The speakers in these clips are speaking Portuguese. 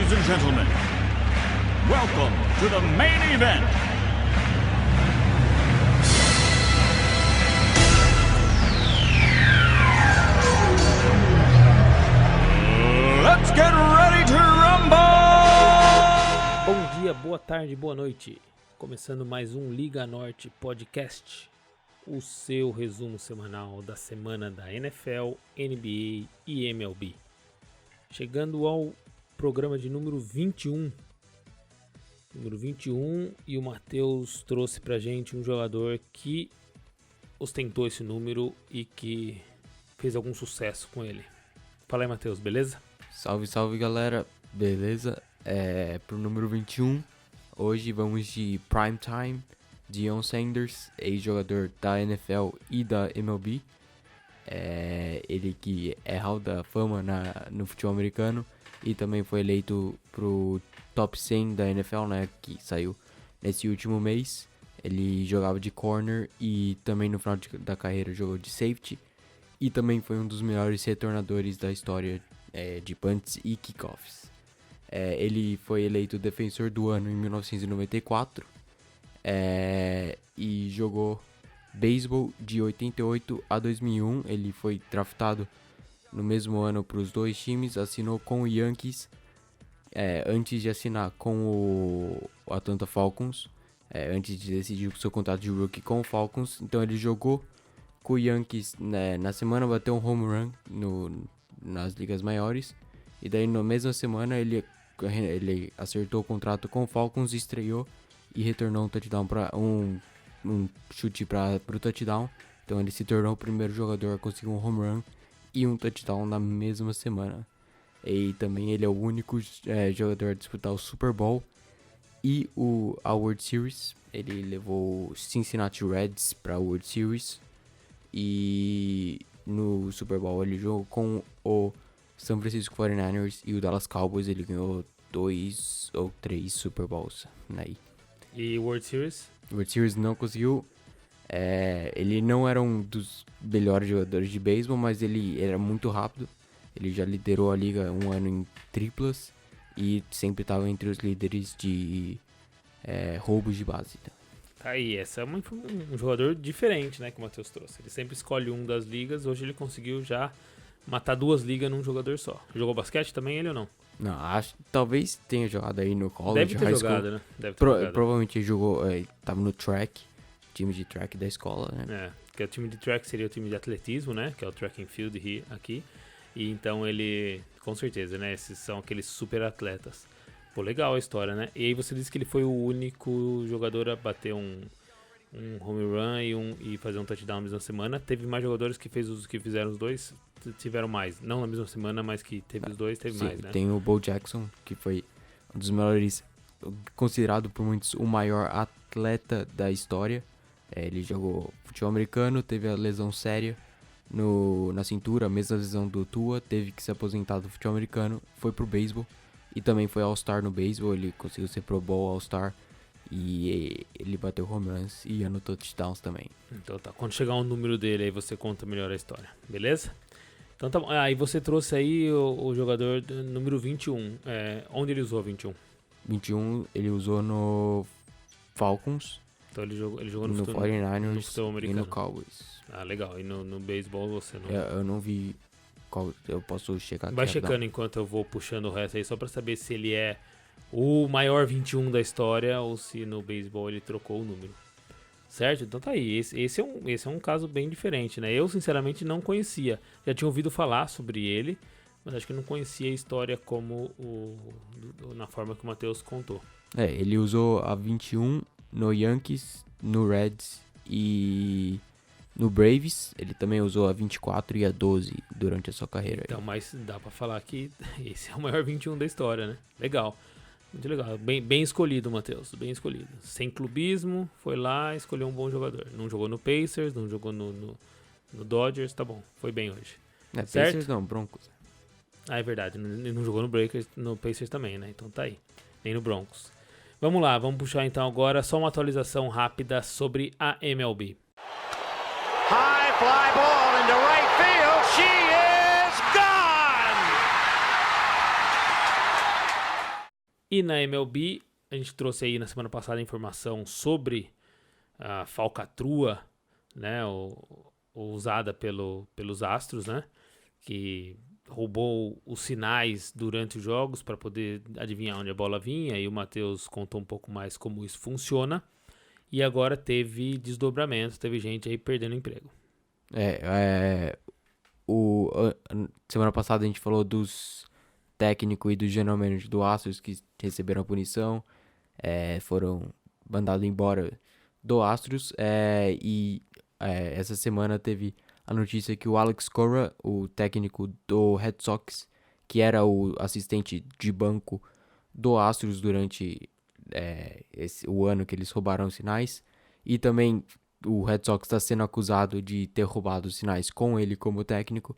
Ladies and gentlemen, welcome to the main event. Let's get ready to rumble! Bom dia, boa tarde, boa noite. Começando mais um Liga Norte Podcast, o seu resumo semanal da semana da NFL, NBA e MLB. Chegando ao programa de número 21. E o Matheus trouxe pra gente um jogador que ostentou esse número e que fez algum sucesso com ele. Fala aí, Matheus, beleza? Salve, salve, galera, beleza? Pro número 21, hoje vamos de Primetime, Deion Sanders, ex-jogador da NFL e da MLB. Ele que é Hall da Fama no futebol americano e também foi eleito pro Top 100 da NFL, né, que saiu nesse último mês. Ele jogava de corner e também no final da carreira jogou de safety e também foi um dos melhores retornadores da história de punts e kickoffs. Ele foi eleito defensor do ano em 1994 e jogou beisebol de 88 a 2001. Ele foi draftado no mesmo ano para os dois times, assinou com o Yankees antes de assinar com o Atlanta Falcons, antes de decidir o seu contrato de rookie com o Falcons. Então ele jogou com o Yankees, na semana bateu um home run nas ligas maiores, e daí na mesma semana ele acertou o contrato com o Falcons, estreou e retornou um touchdown um chute pro touchdown. Então ele se tornou o primeiro jogador a conseguir um home run e um touchdown na mesma semana. E também ele é o único jogador a disputar o Super Bowl e a World Series. Ele levou o Cincinnati Reds para a World Series e no Super Bowl ele jogou com o San Francisco 49ers e o Dallas Cowboys. Ele ganhou 2 ou 3 Super Bowls aí. E World Series? World Series não conseguiu. Ele não era um dos melhores jogadores de beisebol, mas ele era muito rápido. Ele já liderou a liga um ano em triplas e sempre estava entre os líderes de roubos de base. Aí, esse é um jogador diferente, né, que o Matheus trouxe. Ele sempre escolhe um das ligas. Hoje ele conseguiu já matar 2 ligas num jogador só. Jogou basquete também, ele ou não? Não, talvez tenha jogado aí no college, Deve ter high jogado, school. né? Deve ter jogado. Provavelmente ele jogou, tava no track, time de track da escola, né? Que o time de track seria o time de atletismo, né? Que é o track and field aqui. E então ele, com certeza, né? Esses são aqueles super atletas. Pô, legal a história, né? E aí você disse que ele foi o único jogador a bater um home run e fazer um touchdown na mesma semana. Teve mais jogadores que fizeram os dois, tiveram mais. Não na mesma semana, mas que teve os dois, teve mais, né? Tem o Bo Jackson, que foi um dos melhores, considerado por muitos o maior atleta da história. Ele jogou futebol americano, teve a lesão séria na cintura, a mesma lesão do Tua, teve que se aposentar do futebol americano, foi pro beisebol e também foi All-Star no beisebol. Ele conseguiu ser Pro Bowl All-Star e ele bateu home runs e anotou touchdowns também. Então tá, quando chegar o número dele aí você conta melhor a história, beleza? Então tá bom. E você trouxe aí o jogador número 21. Onde ele usou 21? 21 ele usou no Falcons. Então ele jogou no 49ers no e no Cowboys. Ah, legal. E no beisebol você não... Eu não vi qual, eu posso checar aqui. Vai checando enquanto eu vou puxando o resto aí, só pra saber se ele é o maior 21 da história ou se no beisebol ele trocou o número. Certo? Então tá aí. Esse é um caso bem diferente, né? Eu, sinceramente, não conhecia. Já tinha ouvido falar sobre ele, mas acho que não conhecia a história como na forma que o Matheus contou. Ele usou a 21 no Yankees, no Reds e no Braves. Ele também usou a 24 e a 12 durante a sua carreira. Então, mas dá pra falar que esse é o maior 21 da história, né? Legal. Muito legal. Bem escolhido, Matheus. Bem escolhido. Sem clubismo, foi lá e escolheu um bom jogador. Não jogou no Pacers, não jogou no Dodgers. Tá bom. Foi bem hoje. Certo? Pacers não, Broncos. Ah, é verdade. Não jogou no Pacers também, né? Então tá aí. Nem no Broncos. Vamos lá. Vamos puxar então agora só uma atualização rápida sobre a MLB. High fly ball into right field. She is gone! E na MLB, a gente trouxe aí na semana passada a informação sobre a falcatrua, né, usada pelos Astros, né, que roubou os sinais durante os jogos para poder adivinhar onde a bola vinha, e o Matheus contou um pouco mais como isso funciona. E agora teve desdobramento, teve gente aí perdendo emprego. Semana passada a gente falou dos técnicos e do general manager do Astros que receberam a punição, foram mandados embora do Astros, essa semana teve a notícia que o Alex Cora, o técnico do Red Sox, que era o assistente de banco do Astros durante o ano que eles roubaram os sinais, e também o Red Sox está sendo acusado de ter roubado os sinais com ele como técnico.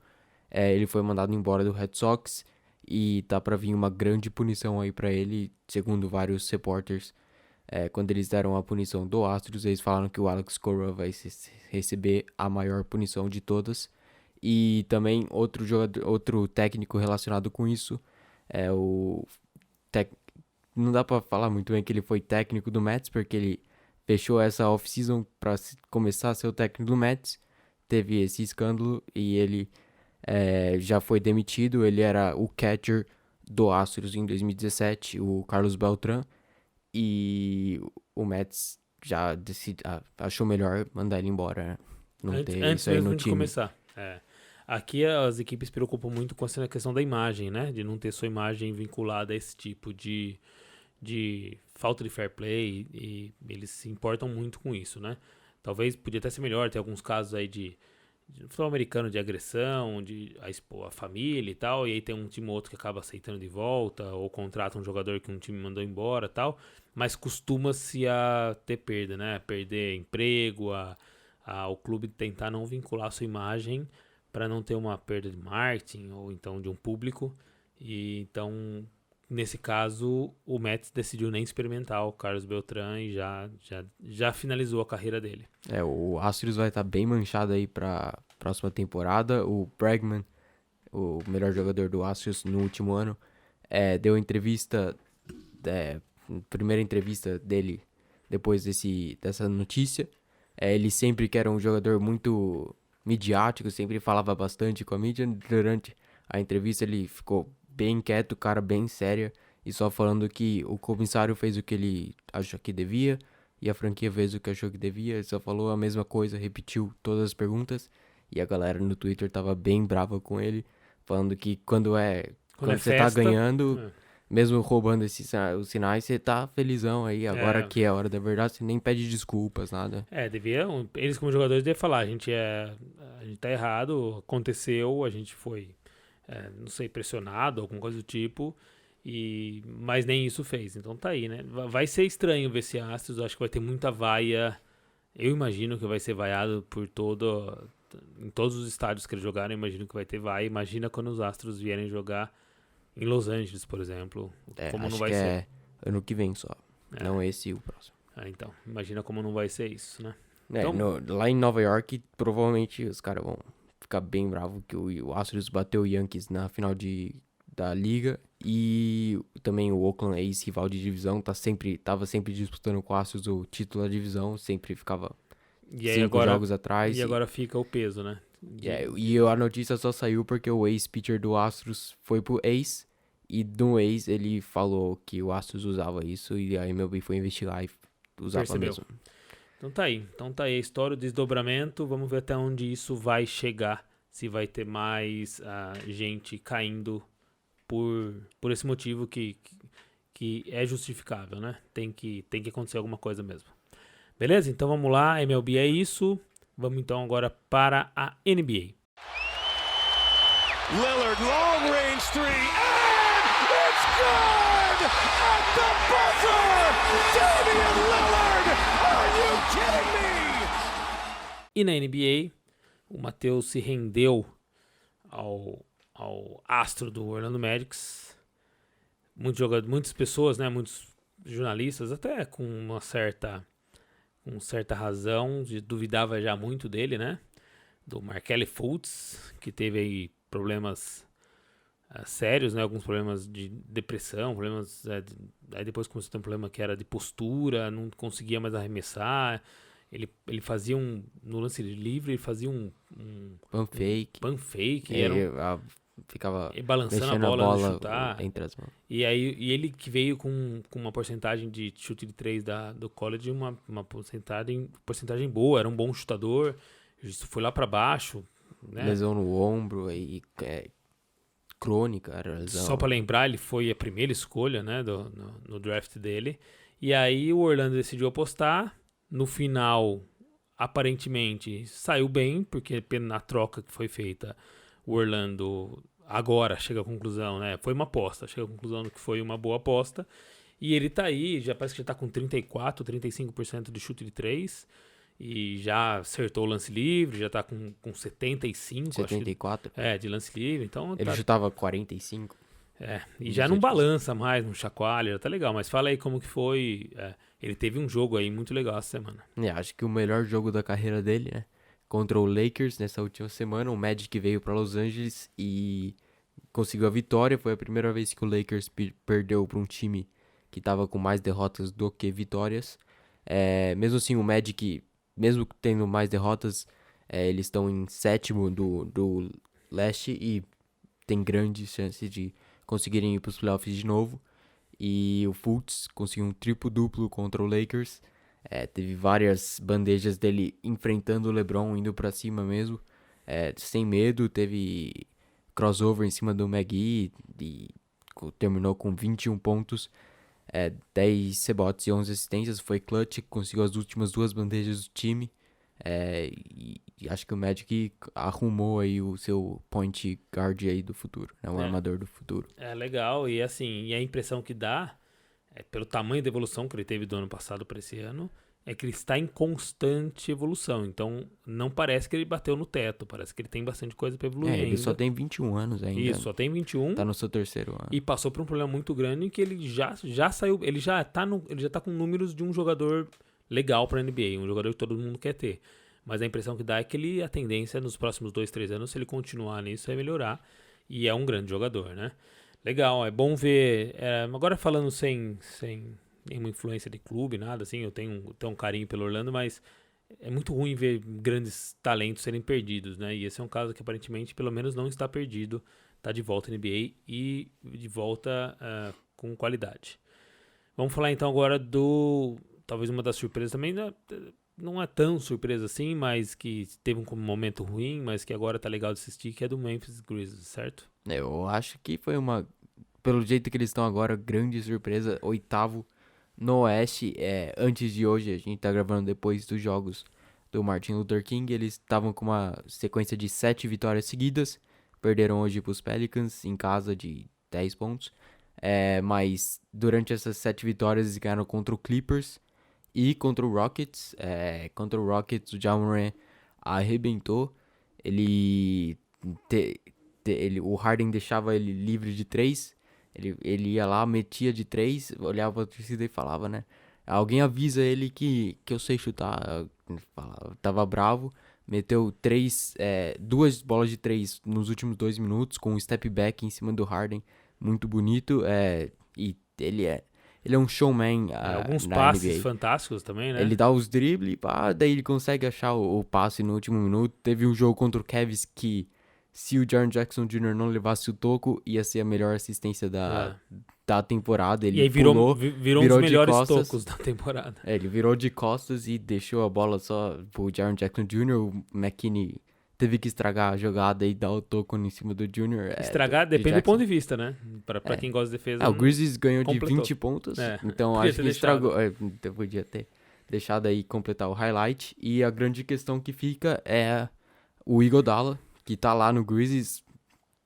Ele foi mandado embora do Red Sox e tá para vir uma grande punição aí para ele, segundo vários repórteres. Quando eles deram a punição do Astros, eles falaram que o Alex Cora vai receber a maior punição de todas. E também outro técnico relacionado com isso é não dá pra falar muito bem que ele foi técnico do Mets, porque ele fechou essa off-season para começar a ser o técnico do Mets. Teve esse escândalo e ele já foi demitido. Ele era o catcher do Astros em 2017, o Carlos Beltrán. E o Mets já achou melhor mandar ele embora, né? Não ter Antes isso aí mesmo no de time. começar. Aqui as equipes se preocupam muito com essa questão da imagem, né? De não ter sua imagem vinculada a esse tipo de falta de fair play, e eles se importam muito com isso, né? Talvez podia até ser melhor, ter alguns casos aí de futebol americano de agressão, de expor a família e tal, e aí tem um time ou outro que acaba aceitando de volta, ou contrata um jogador que um time mandou embora e tal, mas costuma-se a ter perda, né? Perder emprego, o clube tentar não vincular a sua imagem para não ter uma perda de marketing ou então de um público. E então, nesse caso, o Mets decidiu nem experimentar o Carlos Beltrán e já finalizou a carreira dele. O Astros vai estar bem manchado aí pra próxima temporada. O Bregman, o melhor jogador do Astros no último ano, deu entrevista, primeira entrevista dele depois dessa notícia. Ele sempre que era um jogador muito midiático, sempre falava bastante com a mídia. Durante a entrevista ele ficou bem quieto, cara bem séria, e só falando que o comissário fez o que ele achou que devia e a franquia fez o que achou que devia. Ele só falou a mesma coisa, repetiu todas as perguntas, e a galera no Twitter tava bem brava com ele, falando que quando você tá ganhando, mesmo roubando os sinais, você tá felizão aí. Agora que é a hora da verdade, você nem pede desculpas, nada. Eles como jogadores devem falar, a gente tá errado, aconteceu, a gente foi, não sei, pressionado, alguma coisa do tipo, mas nem isso fez. Então tá aí, né? Vai ser estranho ver esse Astros, eu acho que vai ter muita vaia. Eu imagino que vai ser vaiado em todos os estádios que eles jogaram, eu imagino que vai ter vaia. Imagina quando os Astros vierem jogar em Los Angeles, por exemplo, como não vai ser. Ano que vem só, não esse e o próximo. Então, imagina como não vai ser isso, né? Lá em Nova York, provavelmente os caras vão ficar bem bravos que o Astros bateu o Yankees na final da liga, e também o Oakland A's, rival de divisão, tava sempre disputando com o Astros o título da divisão, sempre ficava 5 jogos atrás. E agora fica o peso, né? E a notícia só saiu porque o ex-pitcher do Astros foi pro A's, e no A's ele falou que o Astros usava isso, e a MLB foi investigar e usava mesmo. Então tá aí a história, o desdobramento. Vamos ver até onde isso vai chegar, se vai ter mais gente caindo por esse motivo que é justificável, né? Tem que acontecer alguma coisa mesmo. Beleza? Então vamos lá, MLB é isso. Vamos então agora para a NBA. Lillard, long range three, and it's good! At the buzzer! Damian Lillard! Are you kidding me? E na NBA, o Matheus se rendeu ao astro do Orlando Magic. Muitas pessoas, né, muitos jornalistas, até com certa razão, duvidava já muito dele, né? Do Markelle Fultz, que teve aí problemas sérios, né? Alguns problemas de depressão, problemas... aí depois começou a ter um problema que era de postura, não conseguia mais arremessar. Ele fazia no lance livre, ele fazia um Pan fake. pan fake, e Ficava balançando a mexendo bola no chutar. entre as mãos. E ele que veio com uma porcentagem de chute de 3 do college, uma porcentagem boa, era um bom chutador, isso foi lá pra baixo, né? Lesão no ombro, aí crônica, era lesão. Só pra lembrar, ele foi a primeira escolha, né, no draft dele. E aí o Orlando decidiu apostar. No final, aparentemente, saiu bem, porque na troca que foi feita, o Orlando agora chega à conclusão, né? Foi uma aposta, chega à conclusão que foi uma boa aposta. E ele tá aí, parece que já tá com 34%, 35% de chute de 3. E já acertou o lance livre, já tá com 75%. 74? De lance livre. Então Ele chutava 45. E já não balança mais, não chacoalha, já tá legal. Mas fala aí como que foi. Ele teve um jogo aí muito legal essa semana. Acho que o melhor jogo da carreira dele, né? Contra o Lakers nessa última semana. O Magic veio para Los Angeles e conseguiu a vitória. Foi a primeira vez que o Lakers perdeu para um time que tava com mais derrotas do que vitórias. Mesmo assim, o Magic, mesmo tendo mais derrotas, eles estão em sétimo do leste e tem grandes chances de conseguirem ir para os playoffs de novo. E o Fultz conseguiu um triplo-duplo contra o Lakers. Teve várias bandejas dele enfrentando o LeBron, indo pra cima mesmo, sem medo. Teve crossover em cima do McGee e terminou com 21 pontos, 10 rebotes e 11 assistências. Foi clutch, conseguiu as últimas 2 bandejas do time. E acho que o Magic arrumou aí o seu point guard aí do futuro, né? O armador do futuro. Legal, e assim, e a impressão que dá, pelo tamanho da evolução que ele teve do ano passado para esse ano, é que ele está em constante evolução. Então, não parece que ele bateu no teto, parece que ele tem bastante coisa para evoluir ainda. Ele só tem 21 anos ainda. Isso, só tem 21. Tá no seu terceiro ano. E passou por um problema muito grande que ele já saiu, ele já tá com números de um jogador legal para NBA, um jogador que todo mundo quer ter. Mas a impressão que dá é que a tendência nos próximos 2-3 anos, se ele continuar nisso, é melhorar. E é um grande jogador, né? Legal, é bom ver. Agora falando sem nenhuma influência de clube, nada assim, eu tenho um carinho pelo Orlando, mas é muito ruim ver grandes talentos serem perdidos, né? E esse é um caso que aparentemente, pelo menos, não está perdido. Está de volta na NBA e de volta com qualidade. Vamos falar então agora talvez uma das surpresas também, não é tão surpresa assim, mas que teve um momento ruim, mas que agora tá legal de assistir, que é do Memphis Grizzlies, certo? Eu acho que foi pelo jeito que eles estão agora, grande surpresa, 8º no Oeste. Antes de hoje, a gente tá gravando depois dos jogos do Martin Luther King, eles estavam com uma sequência de 7 vitórias seguidas, perderam hoje pros Pelicans, em casa de 10 pontos, mas durante essas 7 vitórias eles ganharam contra o Clippers e contra o Rockets. Contra o Rockets, o Ja Morant arrebentou. O Harden deixava ele livre de 3. Ele ia lá, metia de 3, olhava pra torcida e falava, né? Alguém avisa ele que eu sei chutar. Tava bravo. Meteu 2 bolas de 3 nos últimos 2 minutos, com um step back em cima do Harden. Muito bonito. E ele é um showman alguns na passes NBA. fantásticos também, né? Ele dá os dribles, daí ele consegue achar o passe no último minuto. Teve um jogo contra o Cavs que, se o Jaren Jackson Jr. não levasse o toco, ia ser a melhor assistência da temporada. Ele e aí virou um dos melhores costas, tocos da temporada. Ele virou de costas e deixou a bola só pro Jaren Jackson Jr. O McKinney teve que estragar a jogada e dar o toco em cima do Jr. Estragar depende do ponto de vista, né? Pra quem gosta de defesa. O Grizzlies ganhou completou. de 20 pontos, então acho que estragou. Podia ter deixado aí completar o highlight. E a grande questão que fica é o Iguodala, que tá lá no Grizzlies.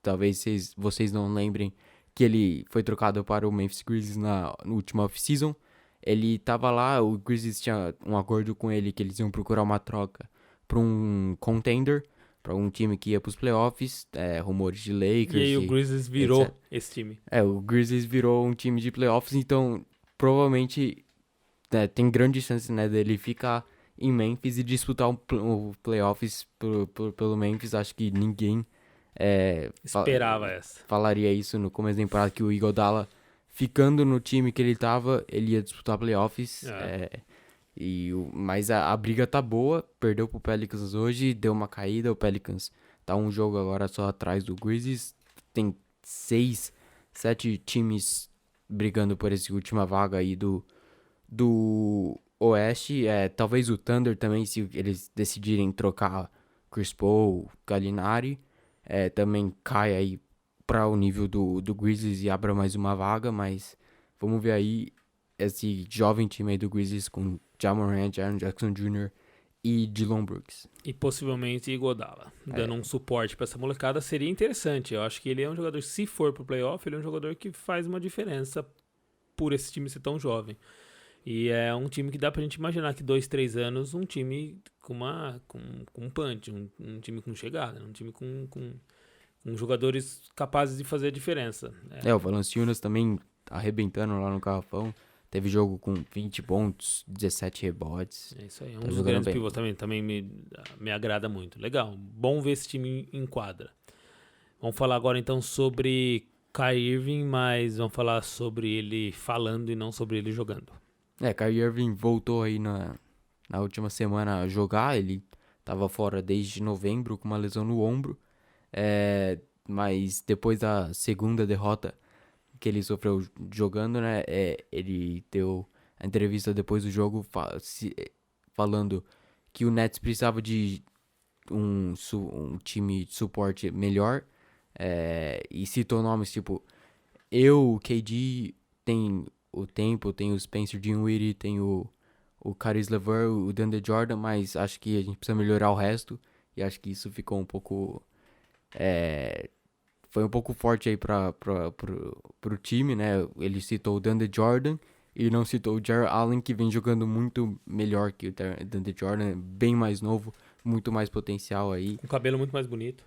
Talvez vocês não lembrem que ele foi trocado para o Memphis Grizzlies na última off-season. Ele tava lá, o Grizzlies tinha um acordo com ele que eles iam procurar uma troca para um contender, para um time que ia pros playoffs, rumores de Lakers. E aí o Grizzlies virou etc. esse time. O Grizzlies virou um time de playoffs, então provavelmente tem grande chance, né, dele ficar em Memphis e disputar o playoffs pelo Memphis. Acho que ninguém Esperava essa. Falaria isso no começo da temporada, que o Iguodala, ficando no time que ele tava, ele ia disputar playoffs. Mas a briga tá boa, perdeu pro Pelicans hoje, deu uma caída, o Pelicans tá um jogo agora só atrás do Grizzlies, tem 6, 7 times brigando por essa última vaga aí do Oeste, talvez o Thunder também, se eles decidirem trocar Chris Paul, Gallinari, também cai aí para o nível do Grizzlies e abra mais uma vaga, mas vamos ver aí esse jovem time aí do Grizzlies com Ja Morant, Jaren Jackson Jr. e Dillon Brooks. E possivelmente Iguodala, dando um suporte para essa molecada, seria interessante. Eu acho que ele é um jogador, se for pro playoff, ele é um jogador que faz uma diferença por esse time ser tão jovem. E é um time que dá pra gente imaginar que 2, 3 anos, um time com um punch, um time com chegada, um time com jogadores capazes de fazer a diferença. O Valanciunas também arrebentando lá no garrafão. Teve jogo com 20 pontos, 17 rebotes. É isso aí, um dos grandes pivôs também me agrada muito. Legal, bom ver esse time em quadra. Vamos falar agora então sobre Kyrie Irving, mas vamos falar sobre ele falando e não sobre ele jogando. Kyrie Irving voltou aí na última semana a jogar, ele tava fora desde novembro com uma lesão no ombro, mas depois da segunda derrota que ele sofreu jogando, né, ele deu a entrevista depois do jogo falando que o Nets precisava de um time de suporte melhor, e citou nomes tipo o KD, tem o Tempo, tem o Spencer Dinwiddie, tem o Caris LeVert, o DeAndre Jordan, mas acho que a gente precisa melhorar o resto, e acho que isso ficou um pouco foi um pouco forte aí pro time, né? Ele citou o DeAndre Jordan e não citou o Jarrett Allen, que vem jogando muito melhor que o DeAndre Jordan, bem mais novo, muito mais potencial aí. Com cabelo muito mais bonito.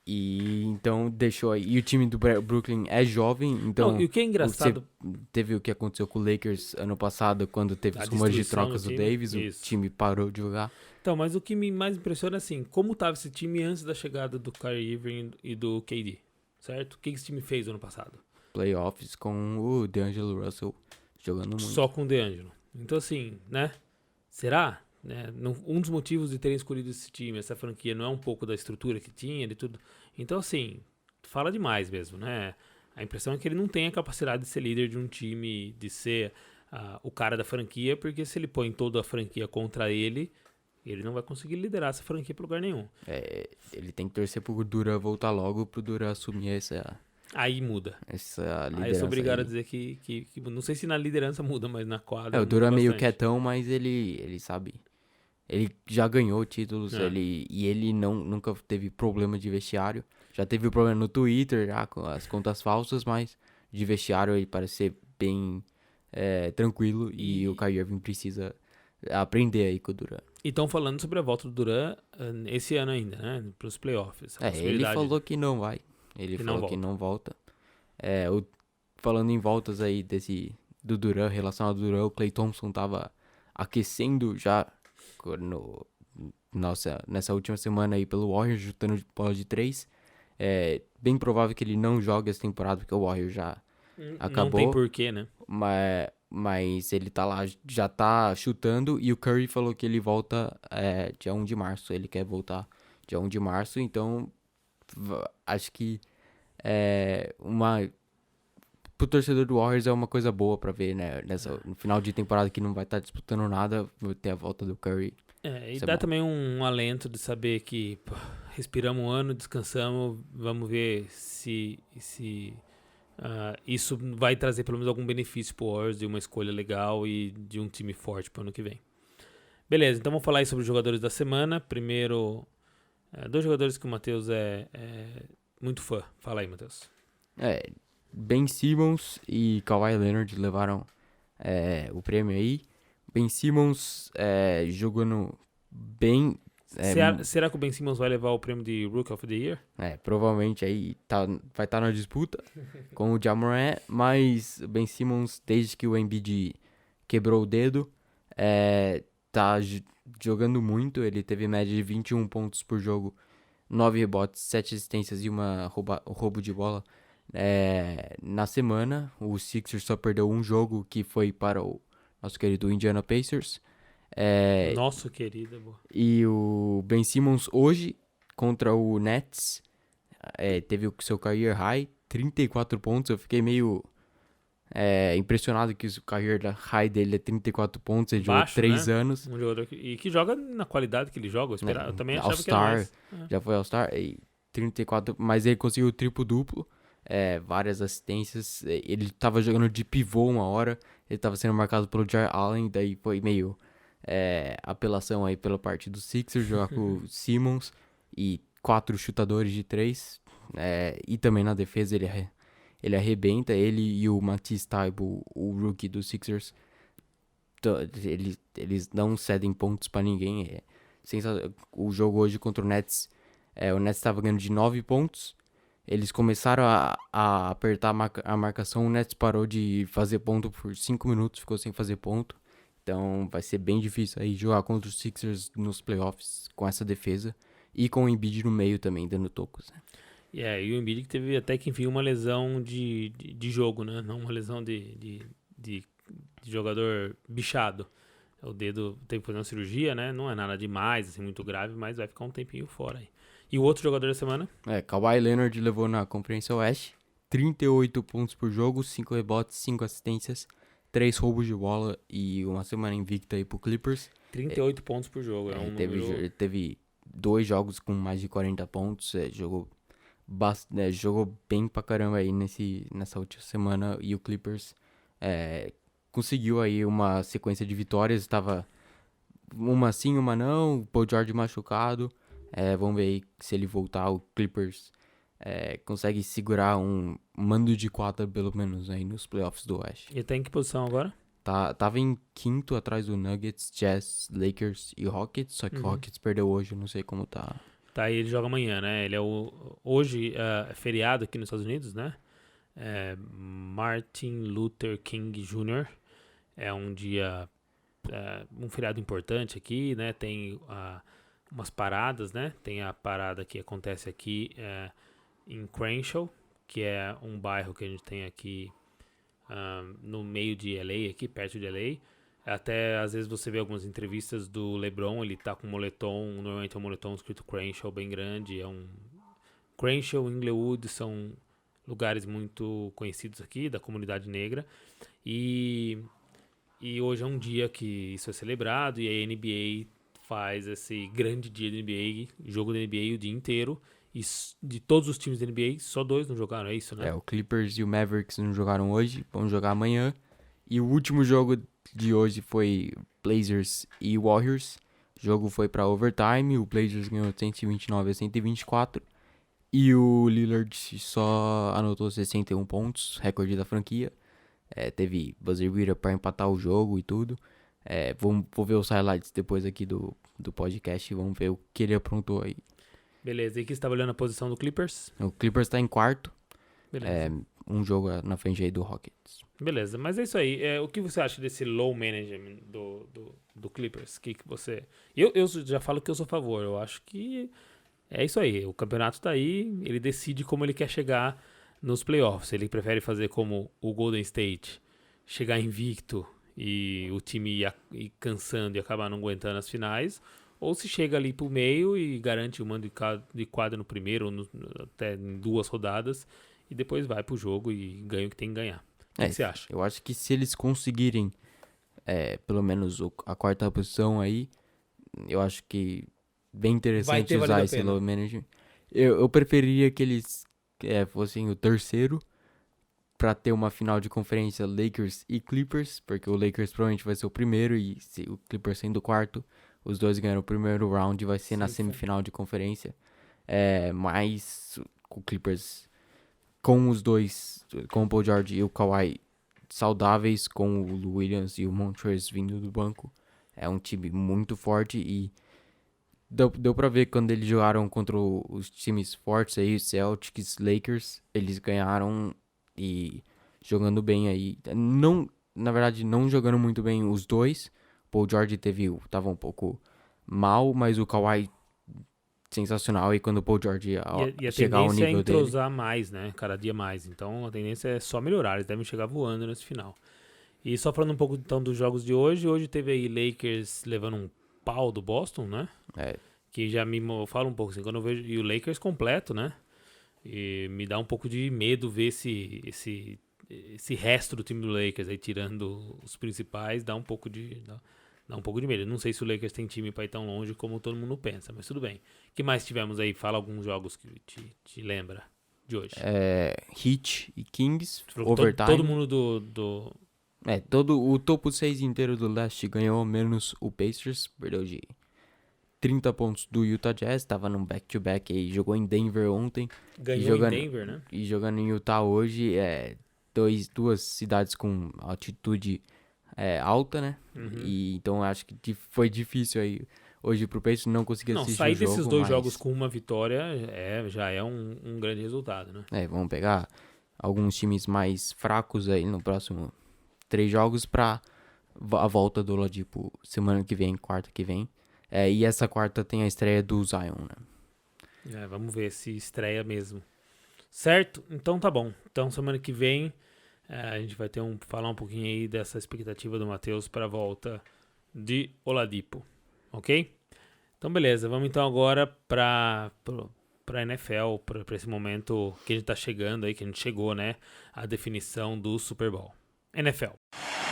E então deixou aí. E o time do Brooklyn é jovem, então... Não, e o que é engraçado... Teve o que aconteceu com o Lakers ano passado, quando teve os rumores de trocas do Davis, o time parou de jogar. Então, mas o que me mais impressiona é assim, como estava esse time antes da chegada do Kyrie Irving e do KD, certo? O que esse time fez ano passado? Playoffs com o D'Angelo Russell jogando muito. Só com o D'Angelo. Então, assim, né? Será? Um dos motivos de terem escolhido esse time, essa franquia, não é um pouco da estrutura que tinha, de tudo. Então, assim, fala demais mesmo, né? A impressão é que ele não tem a capacidade de ser líder de um time, de ser o cara da franquia, porque se ele põe toda a franquia contra ele não vai conseguir liderar essa franquia para lugar nenhum. Ele tem que torcer pro Durant voltar logo, pro Durant assumir essa... Aí muda. Essa liderança. Aí eu sou obrigado a dizer que não sei se na liderança muda, mas na quadra o Durant é meio bastante. quietão, mas ele sabe. Ele já ganhou títulos, ele nunca teve problema de vestiário. Já teve problema no Twitter, já com as contas falsas, mas de vestiário ele parece ser bem tranquilo, e o Kyrie Irving precisa aprender aí com o Durant. E estão falando sobre a volta do Durant esse ano ainda, né? Para os playoffs. Ele falou que não vai. Ele falou que não volta. Falando em voltas aí do Durant, relacionado ao Durant, o Klay Thompson tava aquecendo já nessa última semana aí pelo Warriors, chutando bola de 3. Bem provável que ele não jogue essa temporada, porque o Warriors já acabou. Não tem porquê, né? Mas ele tá lá, já tá chutando, e o Curry falou que ele volta dia 1 de março. Ele quer voltar dia 1 de março, então acho que pro torcedor do Warriors é uma coisa boa pra ver, né? No final de temporada que não vai estar disputando nada, vai ter a volta do Curry. E dá também um alento de saber que respiramos um ano, descansamos, vamos ver se isso vai trazer pelo menos algum benefício pro Warriors, de uma escolha legal e de um time forte pro ano que vem. Beleza, então vamos falar aí sobre os jogadores da semana. Primeiro, 2 jogadores que o Matheus é muito fã. Fala aí, Matheus. Ben Simmons e Kawhi Leonard levaram o prêmio aí. Ben Simmons jogando bem. Será que o Ben Simmons vai levar o prêmio de Rookie of the Year? Provavelmente aí vai estar na disputa com o Ja Morant, mas o Ben Simmons, desde que o Embiid quebrou o dedo, tá jogando muito. Ele teve média de 21 pontos por jogo 9 rebotes, 7 assistências e roubo de bola. Na semana, o Sixers só perdeu um jogo, que foi para o nosso querido Indiana Pacers. Nosso querido. Boa. E o Ben Simmons hoje, contra o Nets, teve o seu career high, 34 pontos. Eu fiquei meio impressionado que o career high dele é 34 pontos. Ele jogou 3 anos. Um jogador que joga na qualidade que ele joga. Eu também achava que era mais. Já foi All-Star. 34, mas ele conseguiu o triplo-duplo. Várias assistências. Ele tava jogando de pivô uma hora. Ele tava sendo marcado pelo Jar Allen. Daí foi meio apelação aí pela parte do Sixers. Jogar com o Simmons e 4 chutadores de 3. E também na defesa ele arrebenta. Ele e o Matisse Thybulle, o rookie do Sixers, eles não cedem pontos pra ninguém. O jogo hoje contra o Nets, o Nets estava ganhando de 9 pontos. Eles começaram a apertar a marcação. O Nets parou de fazer ponto por 5 minutos, ficou sem fazer ponto. Então vai ser bem difícil aí jogar contra os Sixers nos playoffs com essa defesa. E com o Embiid no meio também, dando tocos, né? E o Embiid que teve até que enfim uma lesão de jogo, né? Não uma lesão de jogador bichado. O dedo teve que fazer uma cirurgia, né? Não é nada demais, assim, muito grave, mas vai ficar um tempinho fora aí. E o outro jogador da semana? Kawhi Leonard levou na Conferência Oeste 38 pontos por jogo, 5 rebotes, 5 assistências, 3 roubos de bola e uma semana invicta aí pro Clippers. 38 pontos por jogo, teve 2 jogos com mais de 40 pontos, jogou bem pra caramba aí nessa última semana. E o Clippers conseguiu aí uma sequência de vitórias. Estava uma sim, uma não. O Paul George machucado. Vamos ver aí se ele voltar. O Clippers consegue segurar um mando de quadra pelo menos aí nos playoffs do Oeste. Ele tá em que posição agora? Tava em quinto atrás do Nuggets, Jazz, Lakers e Rockets. Só que o Rockets perdeu hoje, não sei como tá. Tá, e ele joga amanhã, né? Ele hoje é feriado aqui nos Estados Unidos, né? Martin Luther King Jr. É um dia, um feriado importante aqui, né? Tem umas paradas, né? Tem a parada que acontece aqui em Crenshaw, que é um bairro que a gente tem aqui no meio de LA, aqui perto de LA. Até às vezes você vê algumas entrevistas do LeBron, ele tá com um moletom, normalmente é um moletom escrito Crenshaw bem grande. Crenshaw e Inglewood são lugares muito conhecidos aqui da comunidade negra. E hoje é um dia que isso é celebrado e a NBA faz esse grande dia da NBA, jogo da NBA o dia inteiro. E de todos os times da NBA, só 2 não jogaram, é isso, né? O Clippers e o Mavericks não jogaram hoje, vão jogar amanhã. E o último jogo de hoje foi Blazers e Warriors. O jogo foi para overtime, o Blazers ganhou 129-124. E o Lillard só anotou 61 pontos, recorde da franquia. Teve buzzer beater para empatar o jogo e tudo. Vou ver os highlights depois aqui do podcast e vamos ver o que ele aprontou aí. Beleza, e aqui você está olhando a posição do Clippers? O Clippers está em quarto. Beleza. Um jogo na frente aí do Rockets. Beleza, mas é isso aí. O que você acha desse low management do Clippers? Que você... Eu já falo que eu sou a favor. Eu acho que é isso aí. O campeonato tá aí, ele decide como ele quer chegar nos playoffs. Ele prefere fazer como o Golden State, chegar invicto e o time ir cansando e acabar não aguentando as finais, ou se chega ali pro meio e garante o mando de quadra no primeiro, ou até em 2 rodadas, e depois vai pro jogo e ganha o que tem que ganhar. O que você acha? Eu acho que se eles conseguirem pelo menos a 4ª posição aí, eu acho que bem interessante usar esse low management. Eu preferiria que eles fossem o terceiro para ter uma final de conferência Lakers e Clippers, porque o Lakers provavelmente vai ser o primeiro e se o Clippers sendo o quarto, os dois ganham o primeiro round e vai ser na semifinal de conferência. Mas o Clippers com os dois, com o Paul George e o Kawhi saudáveis, com o Lou Williams e o Montrezl vindo do banco, é um time muito forte e deu pra ver quando eles jogaram contra os times fortes aí, Celtics, Lakers, eles ganharam e jogando bem aí. Não, na verdade, não jogando muito bem os dois. Paul George tava um pouco mal, mas o Kawhi sensacional. E quando o Paul George E a chegar ao tendência é nível dele... entrosar mais, né? Cada dia mais. Então a tendência é só melhorar. Eles devem chegar voando nesse final. E só falando um pouco então dos jogos de hoje. Hoje teve aí Lakers levando um pau do Boston, né? Que já me fala um pouco assim, quando eu vejo... E o Lakers completo, né? E me dá um pouco de medo ver esse resto do time do Lakers aí, tirando os principais, dá um pouco de medo. Não sei se o Lakers tem time para ir tão longe como todo mundo pensa, mas tudo bem. O que mais tivemos aí? Fala alguns jogos que te lembra de hoje. Heat e Kings, Falou que overtime. todo mundo do... Todo o topo 6 inteiro do leste ganhou, menos o Pacers, perdeu de 30 pontos do Utah Jazz, tava num back-to-back aí, jogou em Denver ontem. Ganhou em Denver, né? E jogando em Utah hoje, duas cidades com altitude alta, né? E então acho que foi difícil aí hoje pro Pacers não conseguir assistir o jogo. Sair desses dois jogos com uma vitória já é um grande resultado, né? Vamos pegar alguns times mais fracos aí no próximo 3 jogos pra a volta do Oladipo semana que vem, quarta que vem. E essa quarta tem a estreia do Zion, né? Vamos ver se estreia mesmo. Certo? Então tá bom. Então semana que vem a gente vai falar um pouquinho aí dessa expectativa do Matheus para a volta de Oladipo. Ok? Então beleza. Vamos então agora para NFL, para esse momento que a gente tá chegando aí, que a gente chegou, né? A definição do Super Bowl. NFL.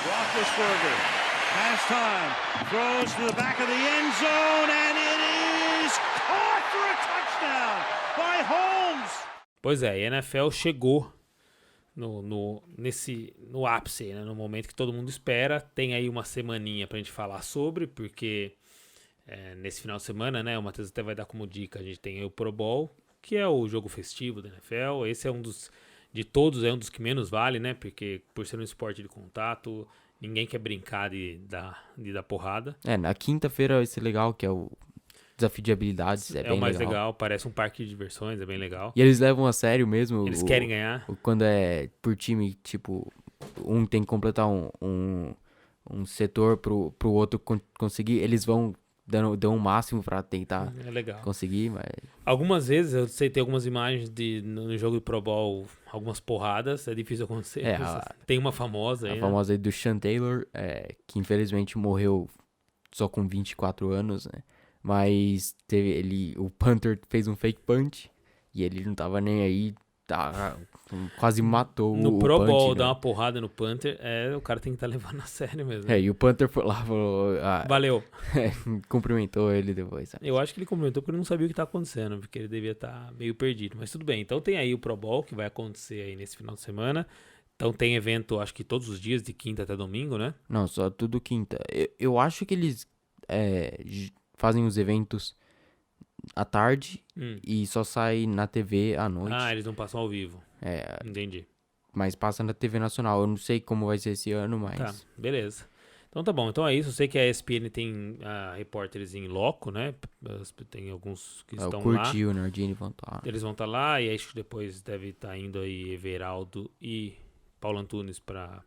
Roethlisberger has time, throws to the back of the end zone, and it is caught for a touchdown by Holmes. Pois é, a NFL chegou no ápice, né, no momento que todo mundo espera. Tem aí uma semaninha pra gente falar sobre, porque nesse final de semana, né, o Matheus até vai dar como dica, a gente tem aí o Pro Bowl, que é o jogo festivo da NFL. Esse é um dos, de todos, é um dos que menos vale, né, porque por ser um esporte de contato, ninguém quer brincar de dar porrada. Na quinta-feira vai ser legal, que é o desafio de habilidades, é bem o mais legal, parece um parque de diversões, é bem legal. E eles levam a sério mesmo. Eles querem ganhar. Quando é por time, tipo, um tem que completar um setor pro outro conseguir, eles vão dão o máximo pra tentar conseguir, mas... Algumas vezes, eu sei, tem algumas imagens no jogo de Pro Bowl, algumas porradas, é difícil acontecer. Tem uma famosa aí, a famosa aí do Sean Taylor, que infelizmente morreu só com 24 anos, né? Mas o punter fez um fake punch e ele não tava nem aí, quase matou o punch. No Pro Bowl, dar uma porrada no punter, o cara tem que estar levando a sério mesmo. E o punter foi lá e falou... Valeu. Cumprimentou ele depois. Sabe? Eu acho que ele cumprimentou porque ele não sabia o que tá acontecendo, porque ele devia estar meio perdido. Mas tudo bem, então tem aí o Pro Bowl que vai acontecer aí nesse final de semana. Então tem evento, acho que todos os dias, de quinta até domingo, né? Não, só tudo quinta. Eu acho que eles fazem os eventos à tarde e só sai na TV à noite. Eles não passam ao vivo. Entendi. Mas passa na TV nacional. Eu não sei como vai ser esse ano, mas... Tá, beleza. Então tá bom. Então é isso. Eu sei que a ESPN tem repórteres em loco, né? Tem alguns que estão lá. O Curti e o Nardini vão estar. Eles vão estar lá e acho que depois deve estar indo aí Everaldo e Paulo Antunes pra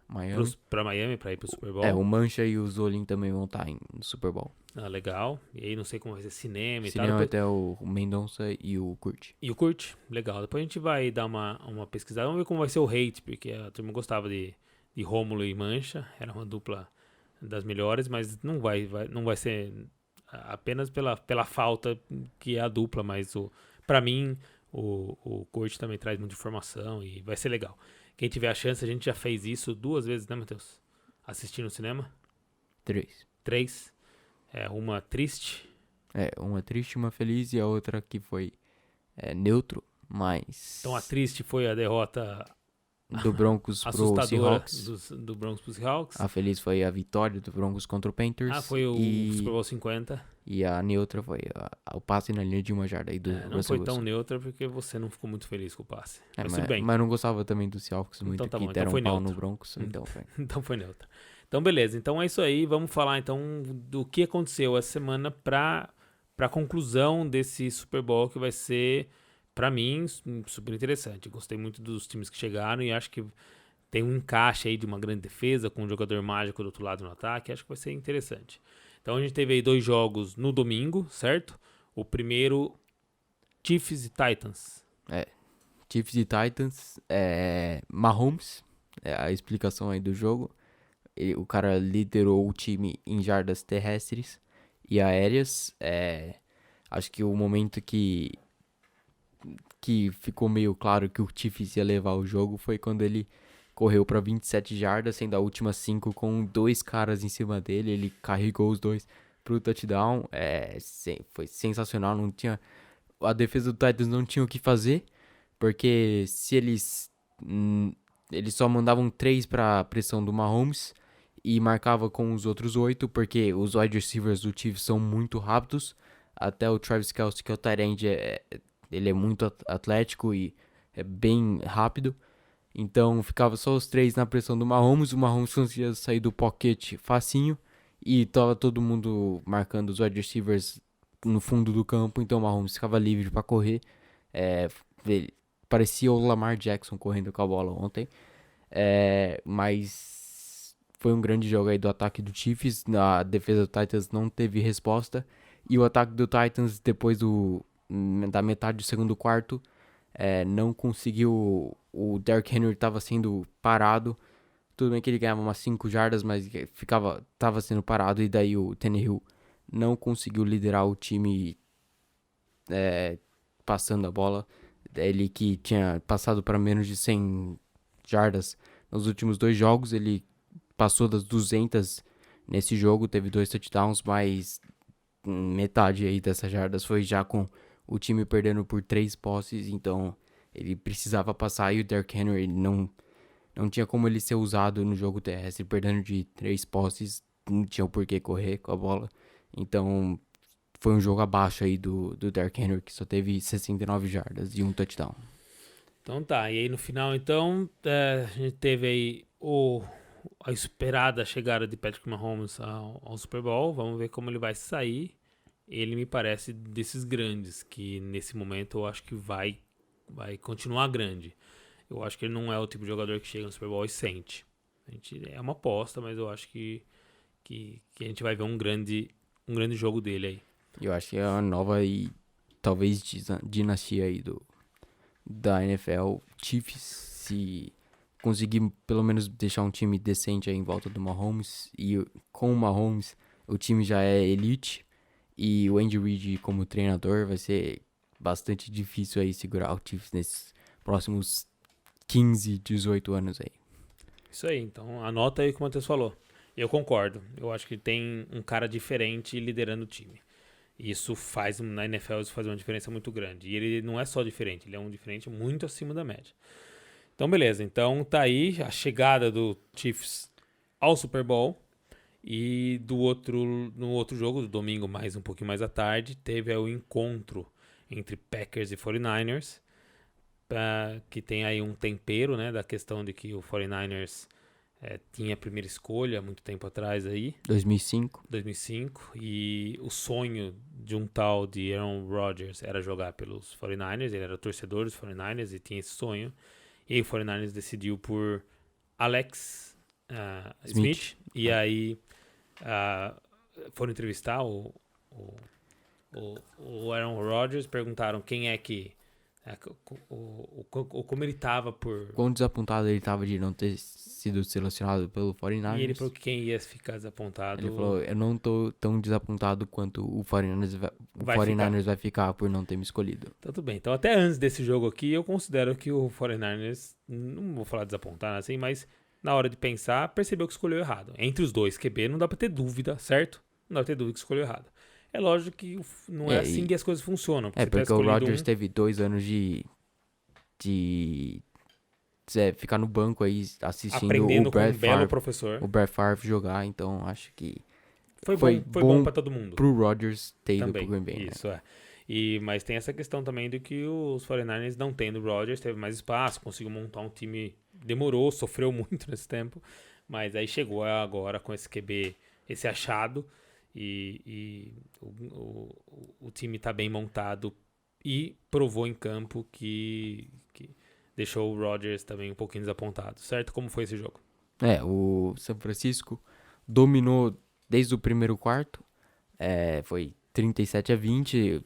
Miami, pra ir pro Super Bowl. O Mancha e o Zolin também vão estar no Super Bowl. Legal. E aí não sei como vai ser cinema e tal. Cinema até o Mendonça e o Curti. E o Curti, legal. Depois a gente vai dar uma pesquisada. Vamos ver como vai ser o hate, porque a turma gostava de Rômulo e Mancha. Era uma dupla das melhores, mas não vai ser apenas pela falta que é a dupla, mas pra mim o Curti também traz muita informação e vai ser legal. Quem tiver a chance, a gente já fez isso 2 vezes, né, Matheus? Assistir no cinema? 3. Uma triste. Uma triste, uma feliz e a outra que foi neutro, mas... Então a triste foi a derrota do Broncos pro Seahawks. Do Broncos pro Seahawks. A feliz foi a vitória do Broncos contra o Panthers. Foi o Super Bowl 50. E a neutra foi o passe na linha de 1 jarda aí do não foi tão neutra porque você não ficou muito feliz com o passe. Mas tudo bem. Mas não gostava também do Seahawks muito, então, tá que bom. deram então um pau neutro. no Broncos. Então foi. Então foi neutra. Então beleza. Então é isso aí. Vamos falar então do que aconteceu essa semana pra conclusão desse Super Bowl que vai ser, pra mim, super interessante. Gostei muito dos times que chegaram e acho que tem um encaixe aí de uma grande defesa com um jogador mágico do outro lado no ataque. Acho que vai ser interessante. Então a gente teve aí 2 jogos no domingo, certo? O primeiro, Chiefs e Titans. Chiefs e Titans, Mahomes, a explicação aí do jogo. O cara liderou o time em jardas terrestres e aéreas. Acho que o momento que ficou meio claro que o Chiefs ia levar o jogo foi quando ele correu para 27 jardas, sendo a última 5 com 2 caras em cima dele. Ele carregou os 2 pro touchdown. Foi sensacional. A defesa do Titans não tinha o que fazer, porque se eles só mandavam 3 para pressão do Mahomes e marcava com os outros 8, porque os wide receivers do Chiefs são muito rápidos. Até o Travis Kelce, que é o tight end, ele é muito atlético e é bem rápido. Então ficava só os 3 na pressão do Mahomes. O Mahomes conseguia sair do pocket facinho e tava todo mundo marcando os wide receivers no fundo do campo. Então o Mahomes ficava livre para correr. Ele parecia o Lamar Jackson correndo com a bola ontem. Mas foi um grande jogo aí do ataque do Chiefs. A defesa do Titans não teve resposta. E o ataque do Titans, depois da metade do segundo quarto, não conseguiu. O Derrick Henry estava sendo parado. Tudo bem que ele ganhava umas 5 jardas, mas estava sendo parado. E daí o Tannehill não conseguiu liderar o time passando a bola. Ele que tinha passado para menos de 100 jardas nos últimos 2 jogos. Ele passou das 200 nesse jogo, teve 2 touchdowns, mas metade aí dessas jardas foi já com o time perdendo por 3 posses. Então ele precisava passar e o Derrick Henry não tinha como ele ser usado no jogo terrestre, perdendo de 3 posses, não tinha o porquê correr com a bola. Então foi um jogo abaixo aí do Derrick Henry, que só teve 69 jardas e 1 touchdown. Então tá, e aí no final então a gente teve aí a esperada chegada de Patrick Mahomes ao Super Bowl. Vamos ver como ele vai sair. Ele me parece desses grandes, que nesse momento eu acho que vai continuar grande. Eu acho que ele não é o tipo de jogador que chega no Super Bowl e sente. É uma aposta, mas eu acho que a gente vai ver um grande jogo dele aí. Eu acho que é uma nova e talvez dinastia aí da NFL. Chiefs, se conseguir pelo menos deixar um time decente aí em volta do Mahomes, e com o Mahomes o time já é elite, e o Andy Reid como treinador, vai ser bastante difícil aí segurar o Chiefs nesses próximos 15, 18 anos aí. Isso aí, então anota aí o que o Matheus falou. Eu concordo, eu acho que tem um cara diferente liderando o time. Isso faz, na NFL, isso faz uma diferença muito grande. E ele não é só diferente, ele é um diferente muito acima da média. Então, beleza. Então, tá aí a chegada do Chiefs ao Super Bowl. E no outro jogo, do domingo, um pouquinho mais à tarde, teve o encontro entre Packers e 49ers, que tem aí um tempero, né, da questão de que o 49ers tinha a primeira escolha há muito tempo atrás aí. 2005. E o sonho de um tal de Aaron Rodgers era jogar pelos 49ers. Ele era torcedor dos 49ers e tinha esse sonho. E aí o 49ers decidiu por Alex Smith. E aí foram entrevistar o Aaron Rodgers, perguntaram quem é que como ele tava por... Quão desapontado ele tava de não ter sido selecionado pelo 49ers. E ele falou que quem ia ficar desapontado... Ele falou, eu não tô tão desapontado quanto o 49ers vai ficar por não ter me escolhido. Então, tudo bem. Então, até antes desse jogo aqui, eu considero que o 49ers, não vou falar desapontado assim, mas na hora de pensar, percebeu que escolheu errado. Entre os dois QB, não dá pra ter dúvida, certo? Não dá pra ter dúvida que escolheu errado. É lógico que não é assim que as coisas funcionam. Porque o Rodgers teve 2 anos de ficar no banco aí assistindo aprendendo o Brett com um belo professor. O Brett Favre jogar, então acho que foi bom pra todo mundo. Pro Rodgers ter ido também, pro Green Bay. Isso, mas tem essa questão também de que os 49ers não tendo o Rodgers, teve mais espaço, conseguiu montar um time, demorou, sofreu muito nesse tempo, mas aí chegou agora com esse QB, esse achado, e o time tá bem montado e provou em campo que deixou o Rodgers também um pouquinho desapontado, certo? Como foi esse jogo? O São Francisco dominou desde o primeiro quarto, foi 37-20,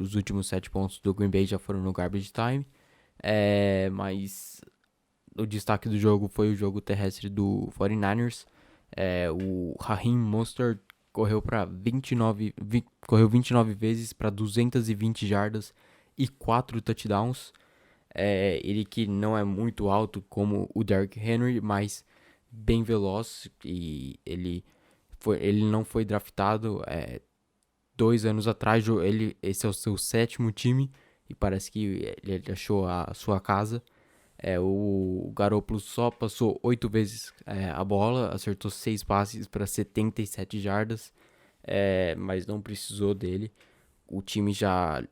os últimos 7 pontos do Green Bay já foram no garbage time. Mas o destaque do jogo foi o jogo terrestre do 49ers. O Raheem Mostert correu 29 vezes para 220 jardas e 4 touchdowns. Ele que não é muito alto como o Derrick Henry, mas bem veloz, e ele não foi draftado 2 anos atrás. Esse é o seu 7º time e parece que ele achou a sua casa. O Garoppolo só passou 8 vezes a bola, acertou 6 passes para 77 jardas, mas não precisou dele. O time já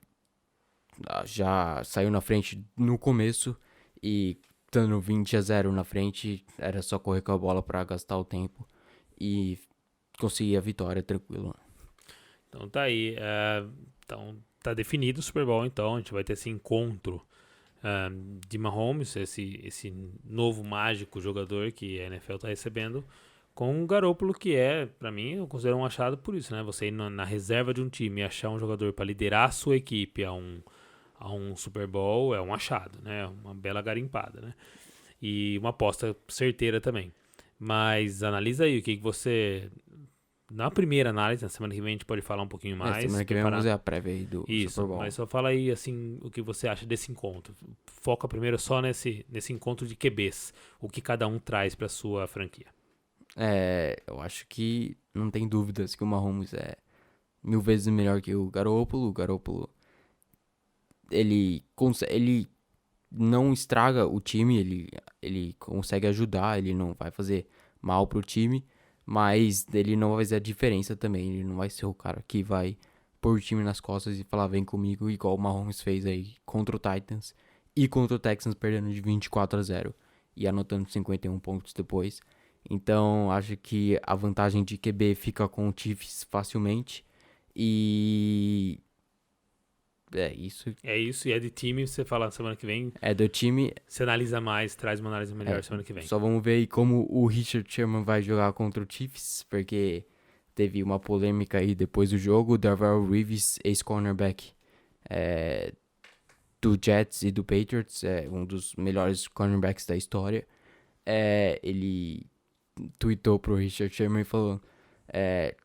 saiu na frente no começo, e estando 20-0 na frente, era só correr com a bola para gastar o tempo e conseguir a vitória tranquilo. Então tá aí, então tá definido o Super Bowl, então a gente vai ter esse encontro de Mahomes, esse novo mágico jogador que a NFL tá recebendo, com o Garoppolo, que pra mim, eu considero um achado por isso, né? Você ir na reserva de um time e achar um jogador para liderar a sua equipe a um Super Bowl é um achado, né? Uma bela garimpada, né? E uma aposta certeira também. Mas analisa aí o que você... Na primeira análise, na semana que vem a gente pode falar um pouquinho mais. Semana que vem vamos ver a prévia aí do Isso, Super Bowl. mas só fala aí, assim, o que você acha desse encontro. Foca primeiro só nesse encontro de QBs, o que cada um traz para sua franquia. Eu acho que não tem dúvidas que o Mahomes é 1000 vezes melhor que o Garoppolo. O Garoppolo, ele não estraga o time, ele consegue ajudar, ele não vai fazer mal pro time, mas ele não vai fazer a diferença também. Ele não vai ser o cara que vai pôr o time nas costas e falar vem comigo, igual o Mahomes fez aí contra o Titans e contra o Texans, perdendo de 24-0 e anotando 51 pontos depois. Então acho que a vantagem de QB fica com o Chiefs facilmente. E isso. É isso, e é de time, você fala semana que vem. É do time. Você analisa mais, traz uma análise melhor semana que vem. Só vamos ver aí como o Richard Sherman vai jogar contra o Chiefs, porque teve uma polêmica aí depois do jogo. O Darrelle Reeves, ex-cornerback do Jets e do Patriots, um dos melhores cornerbacks da história. Ele tweetou pro Richard Sherman e falou: é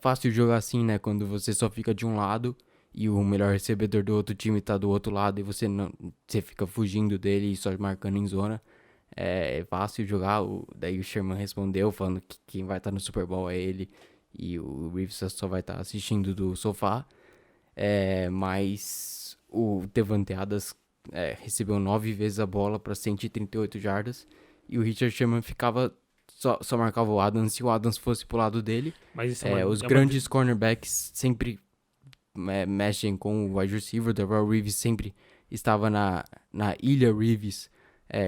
fácil jogar assim, né? Quando você só fica de um lado e o melhor recebedor do outro time tá do outro lado e você fica fugindo dele e só marcando em zona. É fácil jogar. Daí o Sherman respondeu falando que quem vai estar no Super Bowl é ele e o Reeves só vai estar assistindo do sofá. Mas o Devante Adams recebeu 9 vezes a bola para 138 jardas e o Richard Sherman ficava só marcava o Adams se o Adams fosse pro lado dele. Mas isso os grandes cornerbacks sempre mexem com o wide receiver. O Darrelle Reeves sempre estava na ilha Reeves.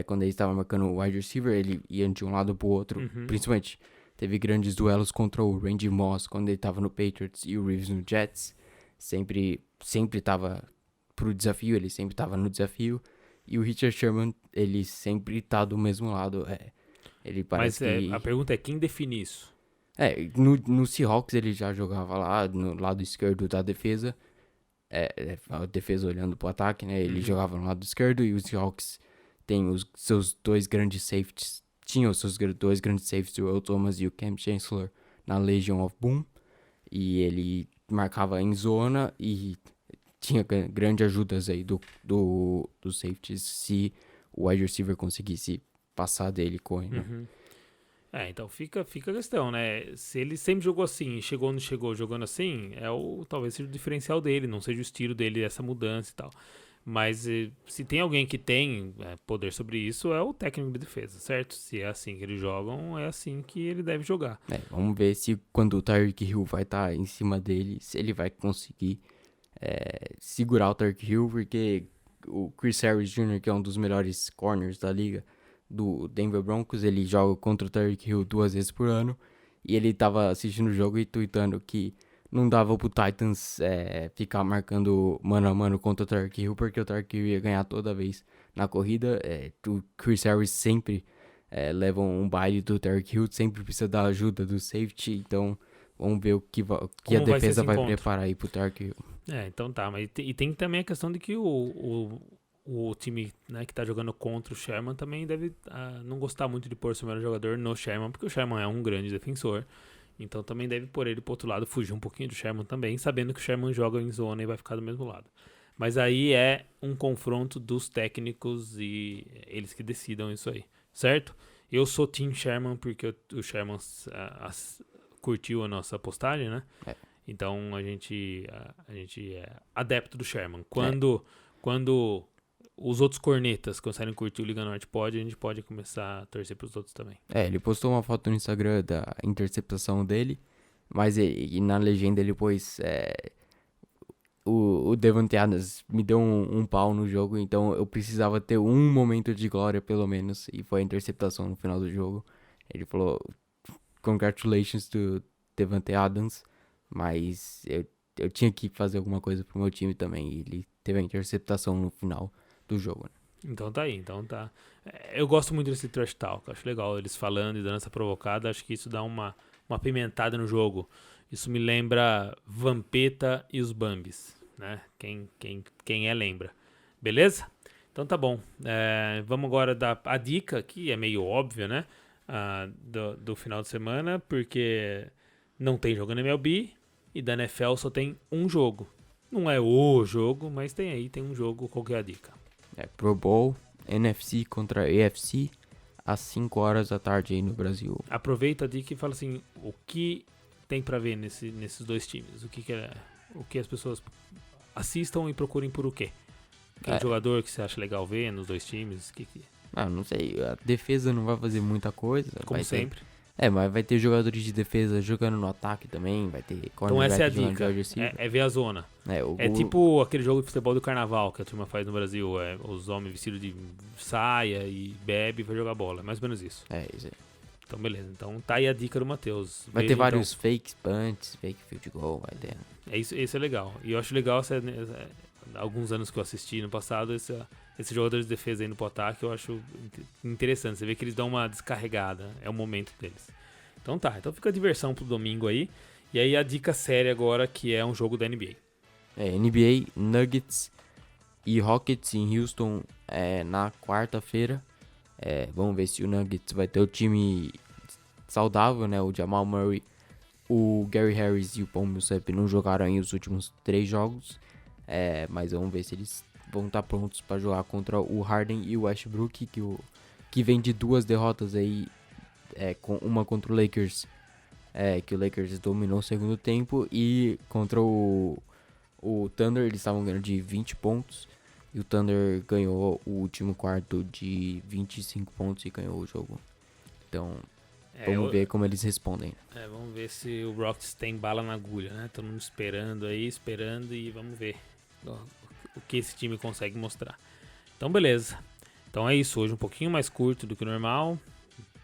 Quando ele estava marcando o wide receiver, ele ia de um lado pro outro. Principalmente, teve grandes duelos contra o Randy Moss quando ele estava no Patriots e o Reeves no Jets. Sempre estava pro desafio, ele sempre estava no desafio. E o Richard Sherman, ele sempre tá do mesmo lado. Ele parece que... a pergunta é, quem define isso? No Seahawks ele já jogava lá no lado esquerdo da defesa. A defesa olhando pro ataque, né? Ele jogava no lado esquerdo e os Seahawks tem os seus 2 grandes safeties. Tinham os seus 2 grandes safeties, o Earl Thomas e o Cam Chancellor, na Legion of Boom. E ele marcava em zona e tinha grandes ajudas aí do safeties se o wide receiver conseguisse passar dele correndo. Então fica a questão, né? Se ele sempre jogou assim, chegou ou não chegou jogando assim, talvez seja o diferencial dele, não seja o estilo dele, essa mudança e tal. Mas se tem alguém que tem poder sobre isso, é o técnico de defesa, certo? Se é assim que eles jogam, é assim que ele deve jogar. Vamos ver se quando o Tyreek Hill vai estar em cima dele, se ele vai conseguir segurar o Tyreek Hill, porque o Chris Harris Jr., que é um dos melhores corners da liga, do Denver Broncos, ele joga contra o Tyreek Hill 2 vezes por ano, e ele tava assistindo o jogo e tweetando que não dava pro Titans ficar marcando mano a mano contra o Tyreek Hill, porque o Tyreek Hill ia ganhar toda vez na corrida. O Chris Harris sempre leva um baile do Tyreek Hill, sempre precisa da ajuda do safety, então vamos ver o que a defesa vai preparar aí pro Tyreek Hill. Então tá, mas tem também a questão de que o time, né, que tá jogando contra o Sherman também deve não gostar muito de pôr o seu melhor jogador no Sherman, porque o Sherman é um grande defensor, então também deve pôr ele pro outro lado, fugir um pouquinho do Sherman também, sabendo que o Sherman joga em zona e vai ficar do mesmo lado. Mas aí é um confronto dos técnicos e eles que decidam isso aí, certo? Eu sou Team Sherman porque o Sherman curtiu a nossa postagem, né? Então a gente é adepto do Sherman. Quando os outros cornetas começarem a curtir o Liga Norte a gente pode começar a torcer pros outros também. Ele postou uma foto no Instagram da interceptação dele, mas e na legenda ele pôs... O Davante Adams me deu um pau no jogo, então eu precisava ter um momento de glória, pelo menos, e foi a interceptação no final do jogo. Ele falou, congratulations to Davante Adams, mas eu tinha que fazer alguma coisa pro meu time também, e ele teve a interceptação no final do jogo, né? Então tá aí, eu gosto muito desse trash talk, acho legal eles falando e dando essa provocada, acho que isso dá uma apimentada no jogo. Isso me lembra Vampeta e os Bambis, né? Quem lembra. Beleza? Então tá bom. Vamos agora dar a dica, que é meio óbvia, né? Do final de semana, porque não tem jogo na MLB e da NFL só tem um jogo. Não é o jogo, mas tem um jogo. Qual que é a dica? Pro Bowl, NFC contra AFC, às 5 horas da tarde aí no Brasil. Aproveita a dica e fala assim, o que tem pra ver nesses dois times? O que as pessoas assistam e procurem por o quê? Quem jogador que você acha legal ver nos dois times? Não sei, a defesa não vai fazer muita coisa. Como sempre. Mas vai ter jogadores de defesa jogando no ataque também, vai ter... Então essa é a dica, é ver a zona. Tipo aquele jogo de futebol do carnaval que a turma faz no Brasil, os homens vestidos de saia e bebe e vai jogar bola, mais ou menos isso. Isso aí. Então beleza, então tá aí a dica do Matheus. Vai ter vários fake punts, fake field goal, vai ter. Isso é legal, e eu acho legal, alguns anos que eu assisti no passado, esses jogadores de defesa indo pro ataque, eu acho interessante. Você vê que eles dão uma descarregada. É o momento deles. Então tá. Então fica a diversão pro domingo aí. E aí a dica séria agora, que é um jogo da NBA. NBA, Nuggets e Rockets em Houston na quarta-feira. Vamos ver se o Nuggets vai ter o time saudável, né? O Jamal Murray, o Gary Harris e o Paul Millsap não jogaram aí os últimos 3 jogos. Mas vamos ver se eles vão estar prontos para jogar contra o Harden e o Westbrook, que vem de 2 derrotas aí, uma contra o Lakers, que o Lakers dominou o segundo tempo, e contra o Thunder, eles estavam ganhando de 20 pontos, e o Thunder ganhou o último quarto de 25 pontos e ganhou o jogo. Então, vamos ver como eles respondem. Vamos ver se o Rockets tem bala na agulha, né? Todo mundo esperando e vamos ver o que esse time consegue mostrar. Então beleza, então é isso, hoje um pouquinho mais curto do que o normal,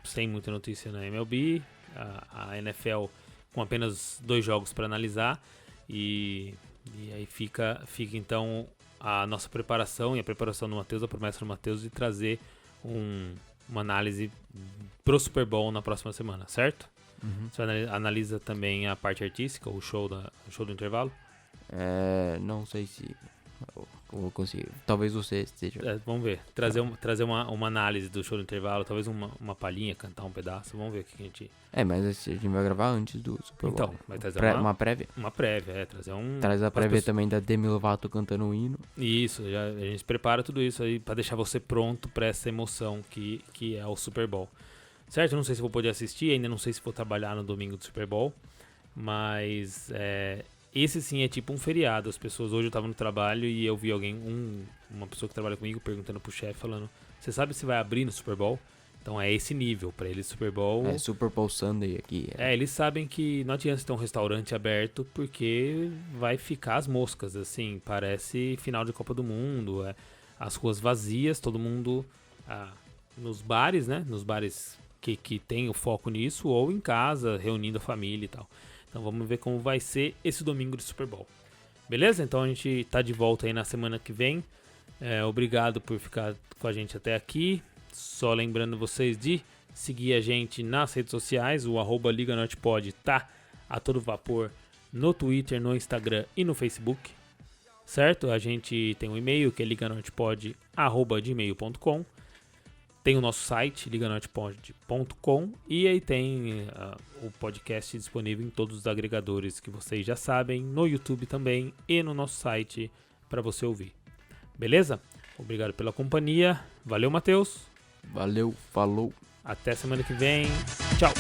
sem muita notícia na MLB, a NFL com apenas 2 jogos para analisar, e aí fica então a nossa preparação e a preparação do Matheus, a promessa do Matheus de trazer uma análise pro Super Bowl na próxima semana, certo? Você analisa também a parte artística, o show do intervalo? Não sei se eu vou conseguir. Talvez você esteja. Vamos ver. Trazer uma análise do show do intervalo, talvez uma palhinha, cantar um pedaço. Vamos ver o que a gente. Mas a gente vai gravar antes do Super Bowl. Então, vai trazer uma prévia? Uma prévia, trazer Traz a prévia também da Demi Lovato cantando o hino. Isso, a gente prepara tudo isso aí pra deixar você pronto pra essa emoção que é o Super Bowl. Certo? Eu não sei se vou poder assistir, ainda não sei se vou trabalhar no domingo do Super Bowl, mas esse sim é tipo um feriado. As pessoas, hoje eu tava no trabalho e eu vi uma pessoa que trabalha comigo perguntando pro chefe, falando, você sabe se vai abrir no Super Bowl? Então é esse nível, pra eles Super Bowl... Super Bowl Sunday aqui. Eles sabem que não adianta ter um restaurante aberto, porque vai ficar as moscas, assim, parece final de Copa do Mundo, as ruas vazias, todo mundo nos bares, né, nos bares que tem o foco nisso, ou em casa, reunindo a família e tal. Então vamos ver como vai ser esse domingo de Super Bowl. Beleza? Então a gente tá de volta aí na semana que vem. Obrigado por ficar com a gente até aqui. Só lembrando vocês de seguir a gente nas redes sociais. O @LigaNortePod tá a todo vapor no Twitter, no Instagram e no Facebook. certo? A gente tem um e-mail que é liganortepod@gmail.com. Tem o nosso site, liganortepod.com, e aí tem o podcast disponível em todos os agregadores que vocês já sabem, no YouTube também e no nosso site para você ouvir. Beleza? Obrigado pela companhia. Valeu, Matheus. Valeu, falou. Até semana que vem. Tchau.